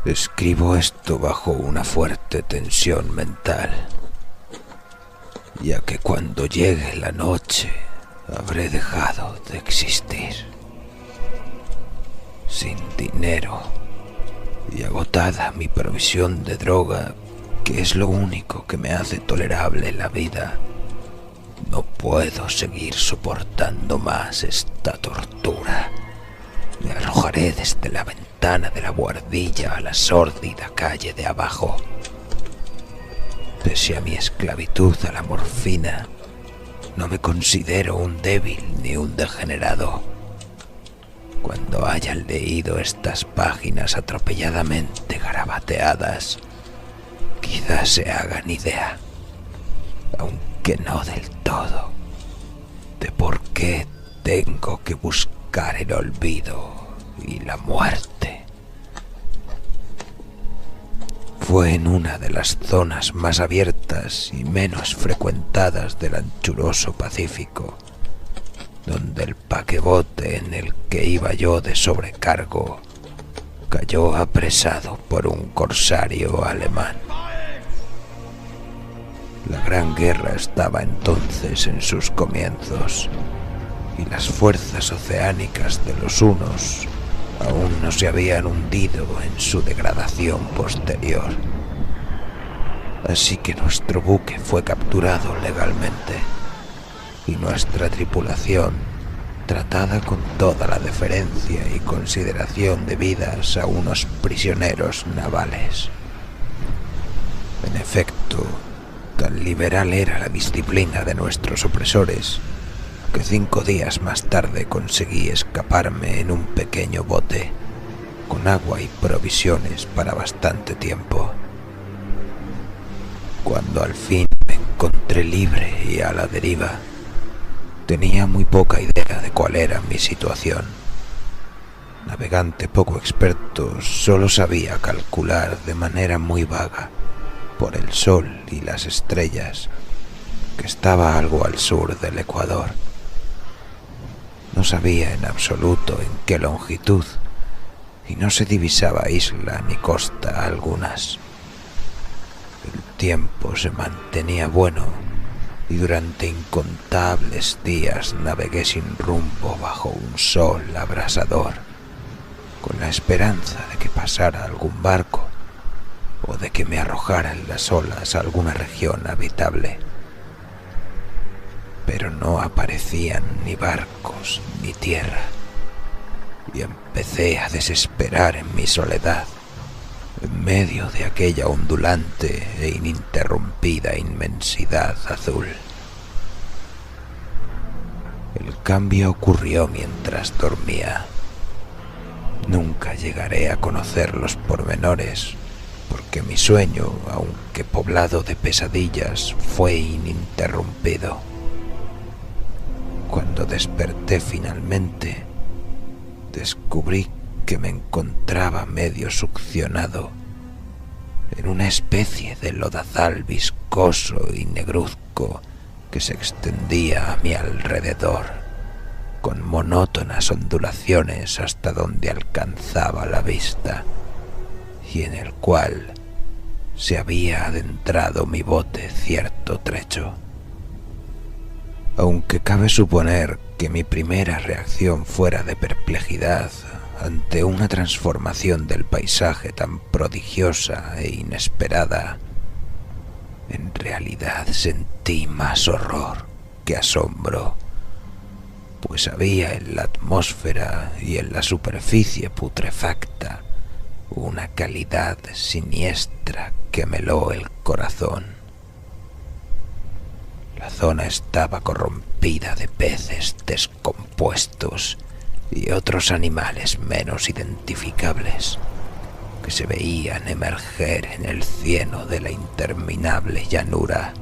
Escribo esto bajo una fuerte tensión mental, ya que cuando llegue la noche habré dejado de existir. Sin dinero y agotada mi provisión de droga, que es lo único que me hace tolerable la vida, no puedo seguir soportando más esta tortura. Me arrojaré desde la ventana de la buhardilla a la sórdida calle de abajo. Pese a mi esclavitud a la morfina, no me considero un débil ni un degenerado. Cuando hayan leído estas páginas atropelladamente garabateadas, quizás se hagan idea, aunque no del todo, de por qué tengo que buscar el olvido y la muerte. Fue en una de las zonas más abiertas y menos frecuentadas del anchuroso Pacífico, donde el paquebote en el que iba yo de sobrecargo cayó apresado por un corsario alemán. La Gran Guerra estaba entonces en sus comienzos, y las fuerzas oceánicas de los hunos aún no se habían hundido en su degradación posterior. Así que nuestro buque fue capturado legalmente, y nuestra tripulación tratada con toda la deferencia y consideración debidas a unos prisioneros navales. En efecto, tan liberal era la disciplina de nuestros opresores, que 5 días más tarde conseguí escaparme en un pequeño bote, con agua y provisiones para bastante tiempo. Cuando al fin me encontré libre y a la deriva, tenía muy poca idea de cuál era mi situación. Navegante poco experto, solo sabía calcular de manera muy vaga, por el sol y las estrellas, que estaba algo al sur del Ecuador. No sabía en absoluto en qué longitud, y no se divisaba isla ni costa algunas. El tiempo se mantenía bueno, y durante incontables días navegué sin rumbo bajo un sol abrasador, con la esperanza de que pasara algún barco, o de que me arrojaran las olas a alguna región habitable. Pero no aparecían ni barcos ni tierra, y empecé a desesperar en mi soledad, en medio de aquella ondulante e ininterrumpida inmensidad azul. El cambio ocurrió mientras dormía. Nunca llegaré a conocer los pormenores, porque mi sueño, aunque poblado de pesadillas, fue ininterrumpido. Cuando desperté finalmente, descubrí que me encontraba medio succionado en una especie de lodazal viscoso y negruzco que se extendía a mi alrededor, con monótonas ondulaciones hasta donde alcanzaba la vista, y en el cual se había adentrado mi bote cierto trecho. Aunque cabe suponer que mi primera reacción fuera de perplejidad ante una transformación del paisaje tan prodigiosa e inesperada, en realidad sentí más horror que asombro, pues había en la atmósfera y en la superficie putrefacta una calidad siniestra que me heló el corazón. La zona estaba corrompida de peces descompuestos y otros animales menos identificables, que se veían emerger en el cieno de la interminable llanura.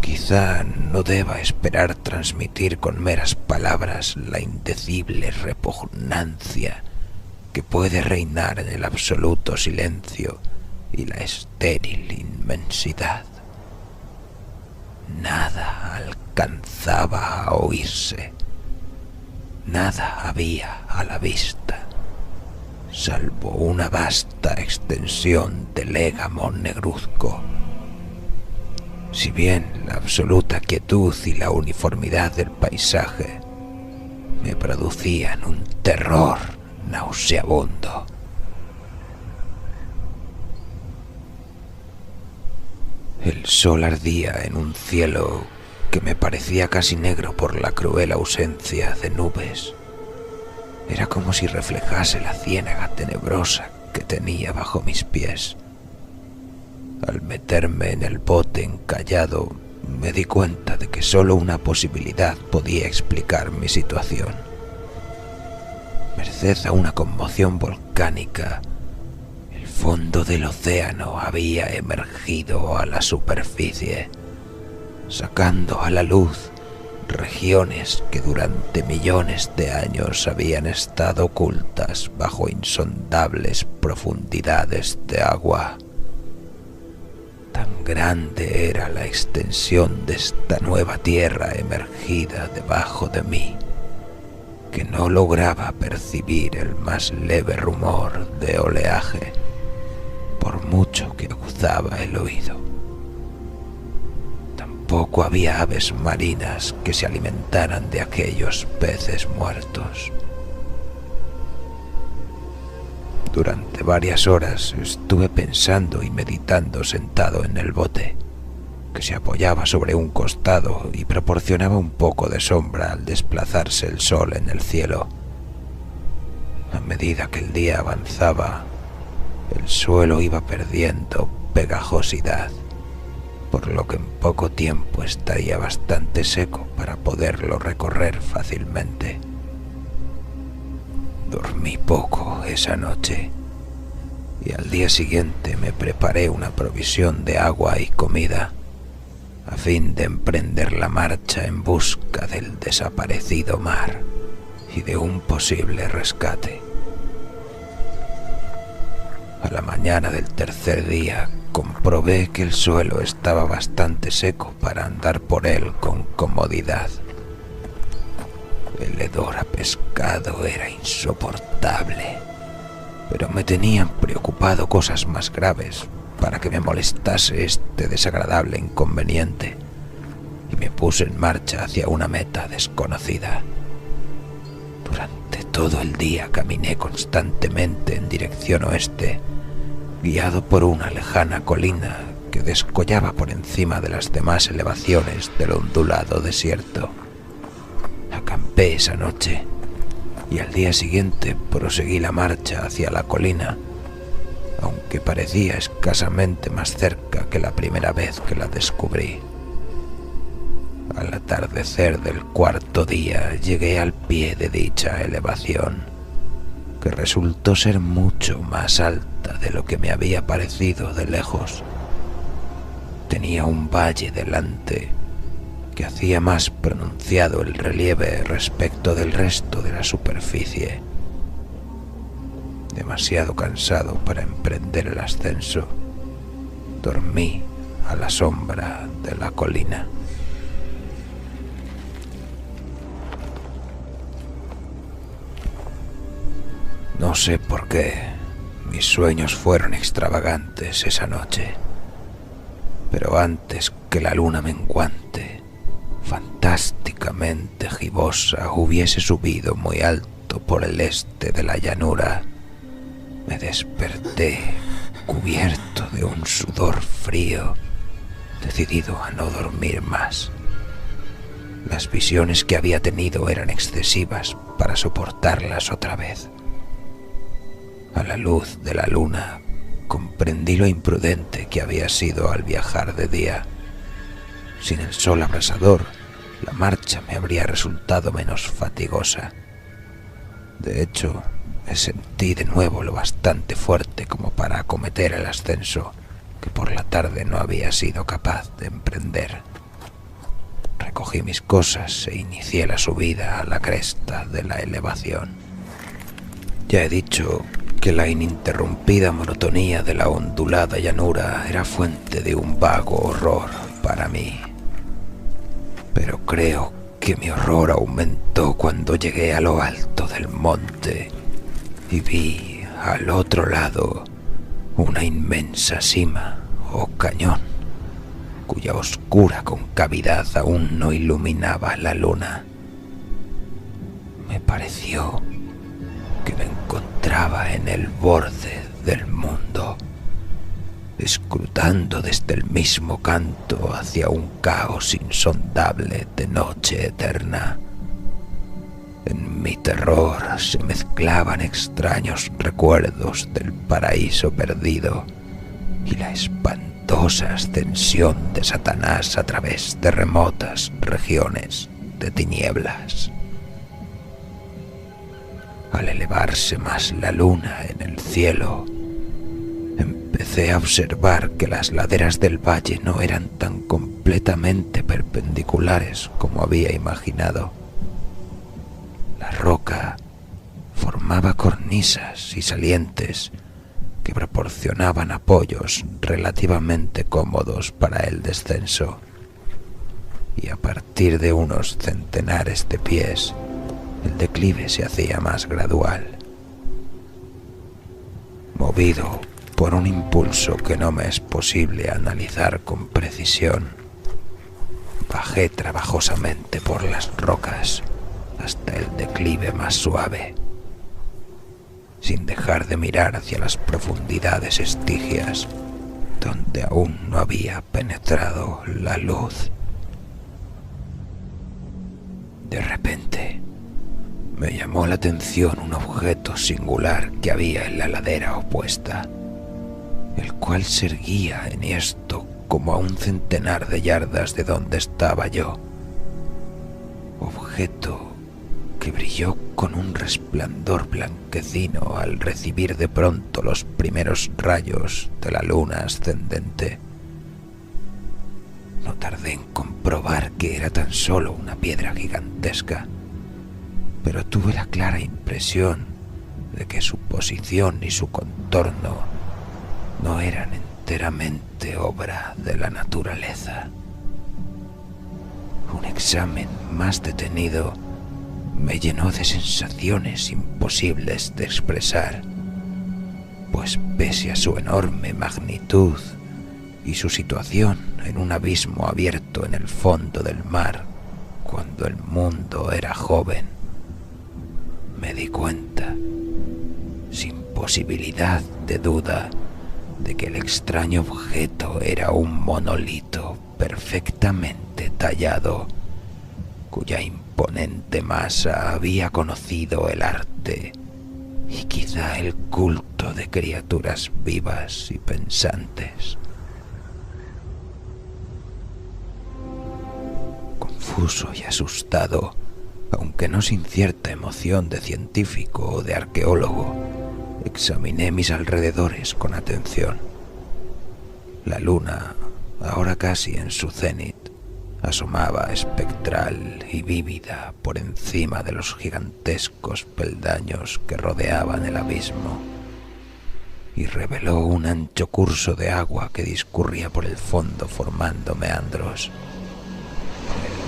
Quizá no deba esperar transmitir con meras palabras la indecible repugnancia que puede reinar en el absoluto silencio y la estéril inmensidad. Nada alcanzaba a oírse, nada había a la vista, salvo una vasta extensión de légamo negruzco. Si bien la absoluta quietud y la uniformidad del paisaje me producían un terror nauseabundo. El sol ardía en un cielo que me parecía casi negro por la cruel ausencia de nubes. Era como si reflejase la ciénaga tenebrosa que tenía bajo mis pies. Al meterme en el bote encallado, me di cuenta de que solo una posibilidad podía explicar mi situación. Merced a una conmoción volcánica, el fondo del océano había emergido a la superficie, sacando a la luz regiones que durante millones de años habían estado ocultas bajo insondables profundidades de agua. Tan grande era la extensión de esta nueva tierra emergida debajo de mí, que no lograba percibir el más leve rumor de oleaje, por mucho que aguzaba el oído. Tampoco había aves marinas que se alimentaran de aquellos peces muertos. Durante varias horas estuve pensando y meditando sentado en el bote, que se apoyaba sobre un costado y proporcionaba un poco de sombra al desplazarse el sol en el cielo. A medida que el día avanzaba, el suelo iba perdiendo pegajosidad, por lo que en poco tiempo estaría bastante seco para poderlo recorrer fácilmente. Dormí poco esa noche y al día siguiente me preparé una provisión de agua y comida a fin de emprender la marcha en busca del desaparecido mar y de un posible rescate. A la mañana del tercer día comprobé que el suelo estaba bastante seco para andar por él con comodidad. El hedor a pescado era insoportable, pero me tenían preocupado cosas más graves para que me molestase este desagradable inconveniente, y me puse en marcha hacia una meta desconocida. Durante todo el día caminé constantemente en dirección oeste, guiado por una lejana colina que descollaba por encima de las demás elevaciones del ondulado desierto. Acampé esa noche y al día siguiente proseguí la marcha hacia la colina, aunque parecía escasamente más cerca que la primera vez que la descubrí. Al atardecer del cuarto día llegué al pie de dicha elevación, que resultó ser mucho más alta de lo que me había parecido de lejos. Tenía un valle delante que hacía más pronunciado el relieve respecto del resto de la superficie. Demasiado cansado para emprender el ascenso, dormí a la sombra de la colina. No sé por qué mis sueños fueron extravagantes esa noche, pero antes que la luna menguante, fantásticamente gibosa, hubiese subido muy alto por el este de la llanura, me desperté cubierto de un sudor frío, decidido a no dormir más. Las visiones que había tenido eran excesivas para soportarlas otra vez. A la luz de la luna comprendí lo imprudente que había sido al viajar de día. Sin el sol abrasador, la marcha me habría resultado menos fatigosa. De hecho, me sentí de nuevo lo bastante fuerte como para acometer el ascenso que por la tarde no había sido capaz de emprender. Recogí mis cosas e inicié la subida a la cresta de la elevación. Ya he dicho que la ininterrumpida monotonía de la ondulada llanura era fuente de un vago horror para mí. Pero creo que mi horror aumentó cuando llegué a lo alto del monte y vi al otro lado, una inmensa sima o cañón, cuya oscura concavidad aún no iluminaba la luna. Me pareció que me encontraba en el borde del mundo, escrutando desde el mismo canto hacia un caos insondable de noche eterna. En mi terror se mezclaban extraños recuerdos del paraíso perdido y la espantosa ascensión de Satanás a través de remotas regiones de tinieblas. Al elevarse más la luna en el cielo, empecé a observar que las laderas del valle no eran tan completamente perpendiculares como había imaginado. La roca formaba cornisas y salientes que proporcionaban apoyos relativamente cómodos para el descenso, y a partir de unos centenares de pies, el declive se hacía más gradual. Movido por un impulso que no me es posible analizar con precisión, bajé trabajosamente por las rocas hasta el declive más suave, sin dejar de mirar hacia las profundidades estigias donde aún no había penetrado la luz. De repente, me llamó la atención un objeto singular que había en la ladera opuesta, el cual se erguía enhiesto como a un centenar de yardas de donde estaba yo. Objeto que brilló con un resplandor blanquecino al recibir de pronto los primeros rayos de la luna ascendente. No tardé en comprobar que era tan solo una piedra gigantesca, pero tuve la clara impresión de que su posición y su contorno no eran enteramente obra de la naturaleza. Un examen más detenido me llenó de sensaciones imposibles de expresar, pues pese a su enorme magnitud y su situación en un abismo abierto en el fondo del mar cuando el mundo era joven, me di cuenta, sin posibilidad de duda, de que el extraño objeto era un monolito perfectamente tallado, cuya imponente masa había conocido el arte y quizá el culto de criaturas vivas y pensantes. Confuso y asustado, aunque no sin cierta emoción de científico o de arqueólogo, examiné mis alrededores con atención. La luna, ahora casi en su cenit, asomaba espectral y vívida por encima de los gigantescos peldaños que rodeaban el abismo, y reveló un ancho curso de agua que discurría por el fondo formando meandros,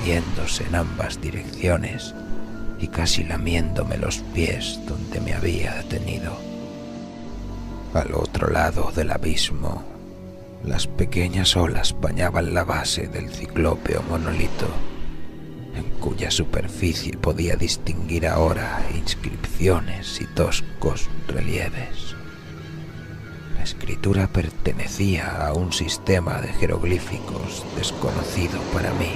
yéndose en ambas direcciones y casi lamiéndome los pies donde me había detenido. Al otro lado del abismo, las pequeñas olas bañaban la base del ciclópeo monolito, en cuya superficie podía distinguir ahora inscripciones y toscos relieves. La escritura pertenecía a un sistema de jeroglíficos desconocido para mí,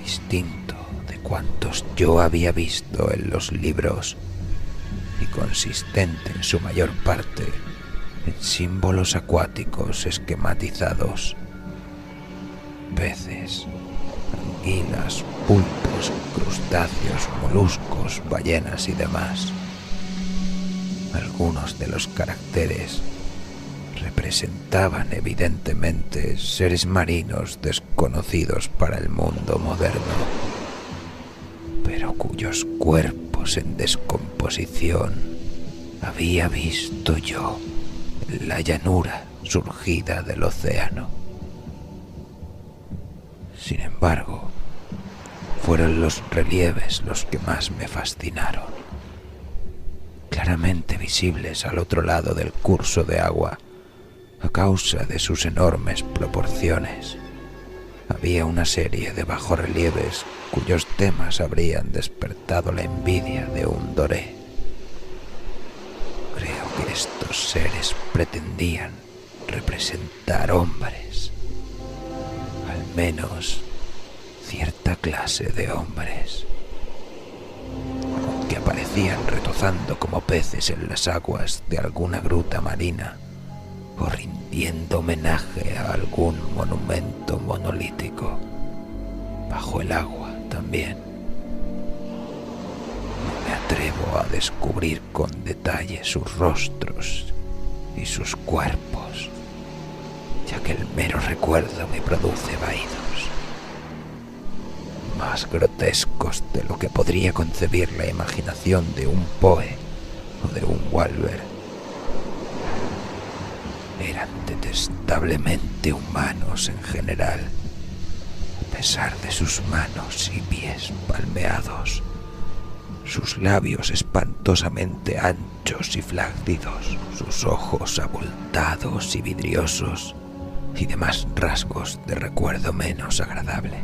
distinto de cuantos yo había visto en los libros y consistente en su mayor parte en símbolos acuáticos esquematizados: peces, anguilas, pulpos, crustáceos, moluscos, ballenas y demás. Algunos de los caracteres representaban evidentemente seres marinos desconocidos para el mundo moderno, pero cuyos cuerpos en descomposición había visto yo en la llanura surgida del océano. Sin embargo, fueron los relieves los que más me fascinaron. claramente visibles al otro lado del curso de agua a causa de sus enormes proporciones. Había una serie de bajorrelieves cuyos temas habrían despertado la envidia de un doré. Creo que estos seres pretendían representar hombres, al menos cierta clase de hombres, aunque aparecían retozando como peces en las aguas de alguna gruta marina o rindiendo homenaje a algún monumento monolítico. Bajo el agua también. No me atrevo a descubrir con detalle sus rostros y sus cuerpos, ya que el mero recuerdo me produce vahidos, más grotescos de lo que podría concebir la imaginación de un Poe o de un Walber. Eran detestablemente humanos en general, a pesar de sus manos y pies palmeados, sus labios espantosamente anchos y flácidos, sus ojos abultados y vidriosos y demás rasgos de recuerdo menos agradable.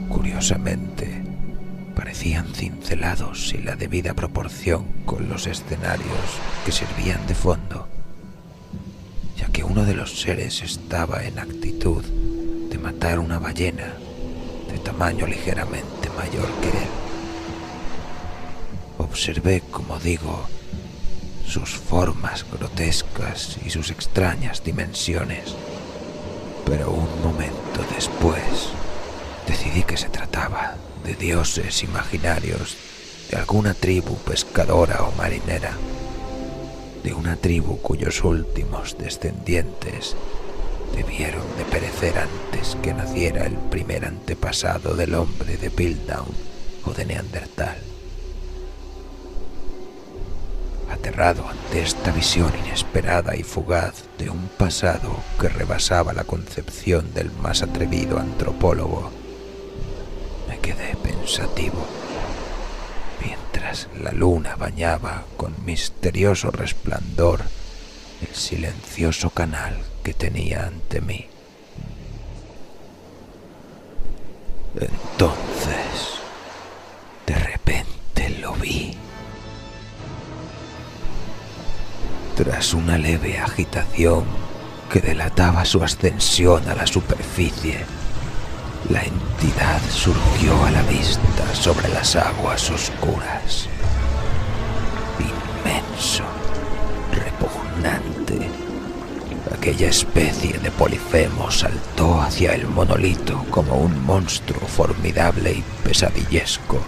Curiosamente, parecían cincelados sin la debida proporción con los escenarios que servían de fondo, ya que uno de los seres estaba en actitud de matar una ballena de tamaño ligeramente mayor que él. Observé, como digo, sus formas grotescas y sus extrañas dimensiones, pero un momento después decidí que se trataba de dioses imaginarios de alguna tribu pescadora o marinera, de una tribu cuyos últimos descendientes debieron de perecer antes que naciera el primer antepasado del hombre de Piltdown o de Neandertal. Aterrado ante esta visión inesperada y fugaz de un pasado que rebasaba la concepción del más atrevido antropólogo, me quedé pensativo, mientras la luna bañaba con misterioso resplandor el silencioso canal que tenía ante mí. Entonces, de repente lo vi. Tras una leve agitación que delataba su ascensión a la superficie, la entidad surgió a la vista sobre las aguas oscuras. Inmenso, repugnante, aquella especie de Polifemo saltó hacia el monolito como un monstruo formidable y pesadillesco,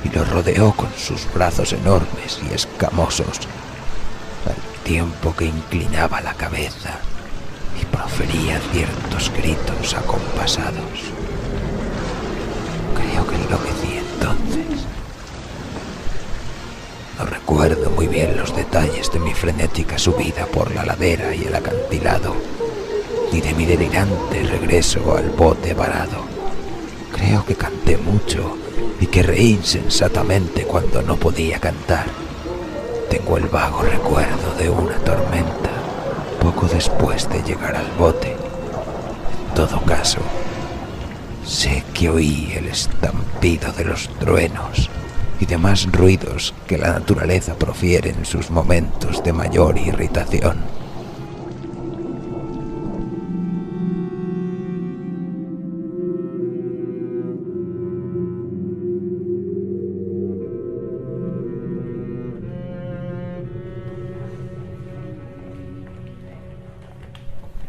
y lo rodeó con sus brazos enormes y escamosos, al tiempo que inclinaba la cabeza y profería ciertos gritos acompasados. Creo que enloquecí entonces. No recuerdo muy bien los detalles de mi frenética subida por la ladera y el acantilado, ni de mi delirante regreso al bote varado. Creo que canté mucho y que reí insensatamente cuando no podía cantar. Tengo el vago recuerdo de una tormenta poco después de llegar al bote. En todo caso, sé que oí el estampido de los truenos y demás ruidos que la naturaleza profiere en sus momentos de mayor irritación.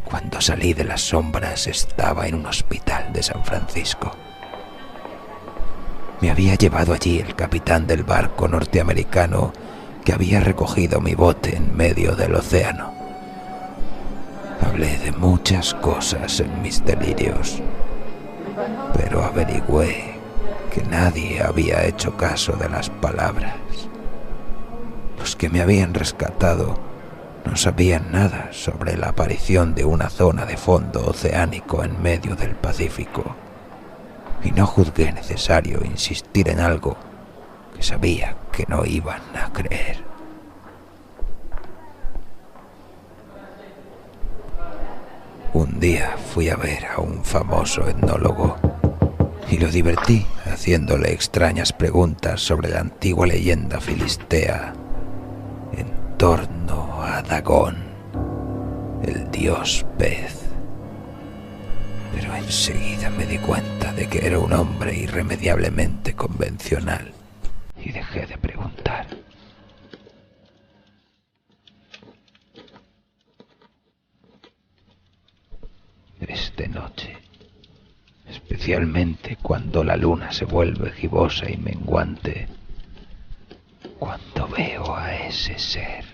Cuando salí de las sombras estaba en un hospital de San Francisco. Me había llevado allí el capitán del barco norteamericano que había recogido mi bote en medio del océano. Hablé de muchas cosas en mis delirios, pero averigüé que nadie había hecho caso de las palabras. Los que me habían rescatado no sabían nada sobre la aparición de una zona de fondo oceánico en medio del Pacífico, y no juzgué necesario insistir en algo que sabía que no iban a creer. Un día fui a ver a un famoso etnólogo y lo divertí haciéndole extrañas preguntas sobre la antigua leyenda filistea en torno a Dagón, el dios pez. Pero enseguida me di cuenta de que era un hombre irremediablemente convencional y dejé de preguntar. Es de noche, especialmente cuando la luna se vuelve gibosa y menguante, cuando veo a ese ser.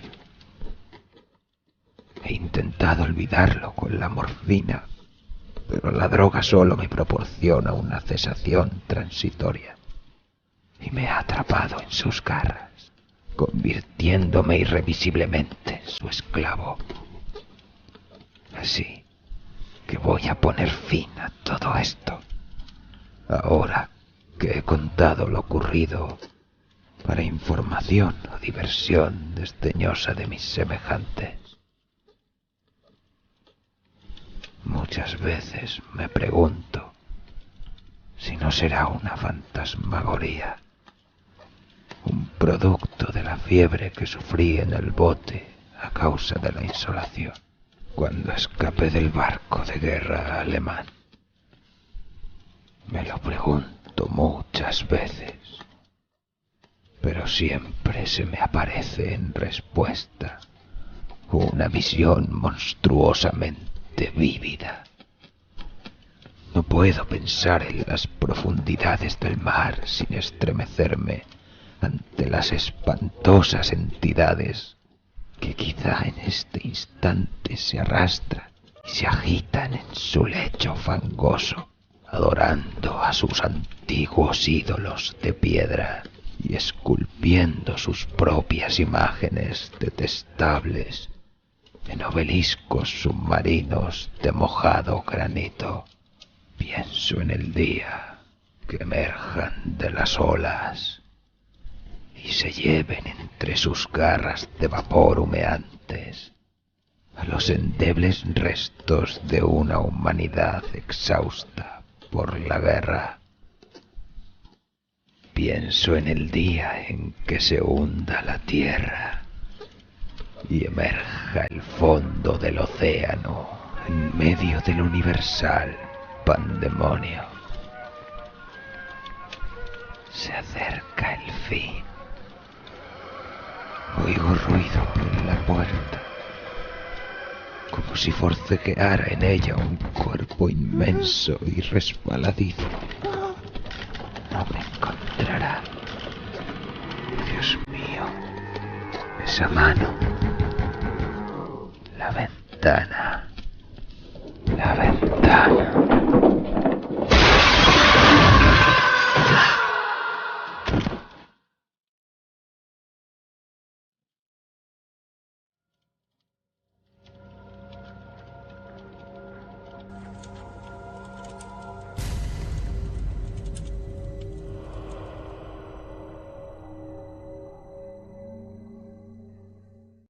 He intentado olvidarlo con la morfina, pero la droga solo me proporciona una cesación transitoria y me ha atrapado en sus garras, convirtiéndome irrevisiblemente en su esclavo. Así que voy a poner fin a todo esto, ahora que he contado lo ocurrido para información o diversión desdeñosa de mis semejantes. Muchas veces me pregunto si no será una fantasmagoría, un producto de la fiebre que sufrí en el bote a causa de la insolación, cuando escapé del barco de guerra alemán. Me lo pregunto muchas veces, pero siempre se me aparece en respuesta una visión monstruosamente vívida. No puedo pensar en las profundidades del mar sin estremecerme ante las espantosas entidades que quizá en este instante se arrastran y se agitan en su lecho fangoso, adorando a sus antiguos ídolos de piedra y esculpiendo sus propias imágenes detestables en obeliscos submarinos de mojado granito. Pienso en el día que emerjan de las olas y se lleven entre sus garras de vapor humeantes a los endebles restos de una humanidad exhausta por la guerra. Pienso en el día en que se hunda la tierra y emerja el fondo del océano en medio del universal pandemonio. Se acerca el fin. Oigo ruido por la puerta, como si forcejeara en ella un cuerpo inmenso y resbaladizo. No me encontrará. Dios mío, esa mano, la ventana.